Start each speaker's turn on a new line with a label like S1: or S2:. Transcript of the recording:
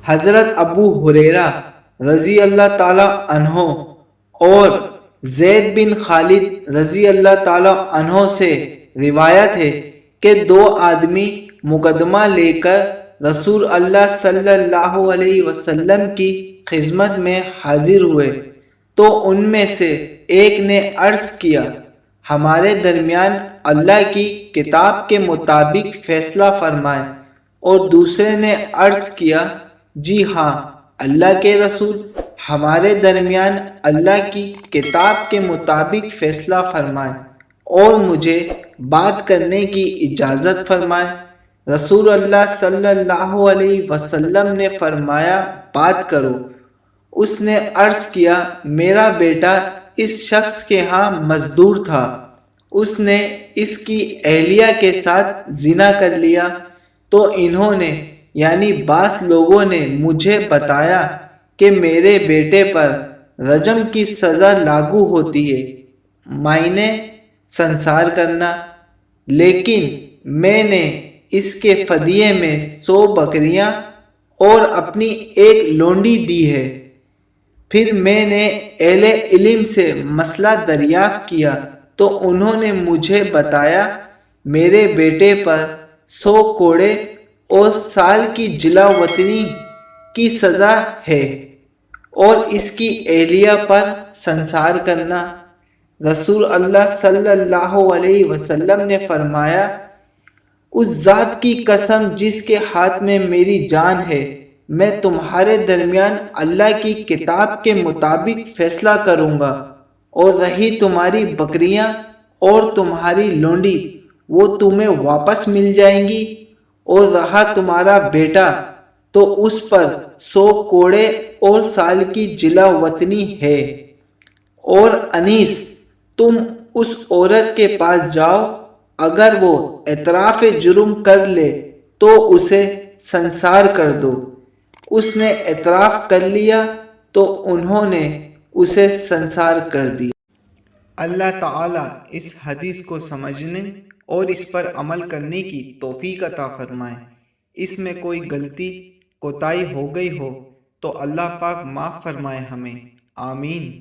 S1: حضرت ابو ہریرہ رضی اللہ تعالی عنہ اور زید بن خالد رضی اللہ تعالی عنہ سے روایت ہے کہ دو آدمی مقدمہ لے کر رسول اللہ صلی اللہ علیہ وسلم کی خدمت میں حاضر ہوئے تو ان میں سے ایک نے عرض کیا، ہمارے درمیان اللہ کی کتاب کے مطابق فیصلہ فرمائیں، اور دوسرے نے عرض کیا، جی ہاں اللہ کے رسول، ہمارے درمیان اللہ کی کتاب کے مطابق فیصلہ فرمائیں اور مجھے بات کرنے کی اجازت فرمائیں۔ رسول اللہ صلی اللہ علیہ وسلم نے فرمایا، بات کرو۔ اس نے عرض کیا، میرا بیٹا اس شخص کے ہاں مزدور تھا، اس نے اس کی اہلیہ کے ساتھ زنا کر لیا، تو انہوں نے یعنی بعض لوگوں نے مجھے بتایا کہ میرے بیٹے پر رجم کی سزا لاگو ہوتی ہے، معنی سنسار کرنا، لیکن میں نے اس کے فدیے میں 100 بکریاں اور اپنی ایک لونڈی دی ہے۔ پھر میں نے اہل علم سے مسئلہ دریافت کیا تو انہوں نے مجھے بتایا، میرے بیٹے پر 100 کوڑے اور سال کی جلا وطنی کی سزا ہے اور اس کی اہلیہ پر سنسار کرنا۔ رسول اللہ صلی اللہ علیہ وسلم نے فرمایا، اس ذات کی قسم جس کے ہاتھ میں میری جان ہے، میں تمہارے درمیان اللہ کی کتاب کے مطابق فیصلہ کروں گا، اور رہی تمہاری بکریاں اور تمہاری لونڈی وہ تمہیں واپس مل جائیں گی، اور رہا تمہارا بیٹا تو اس پر 100 کوڑے اور سال کی جلا وطنی ہے۔ اور انیس، تم اس عورت کے پاس جاؤ، اگر وہ اعتراف جرم کر لے تو اسے سنسار کر دو۔ اس نے اعتراف کر لیا تو انہوں نے اسے سنسار کر دیا۔ اللہ تعالیٰ اس حدیث کو سمجھنے اور اس پر عمل کرنے کی توفیق عطا فرمائے۔ اس میں کوئی غلطی کوتاہی ہو گئی ہو تو اللہ پاک معاف فرمائے ہمیں، آمین۔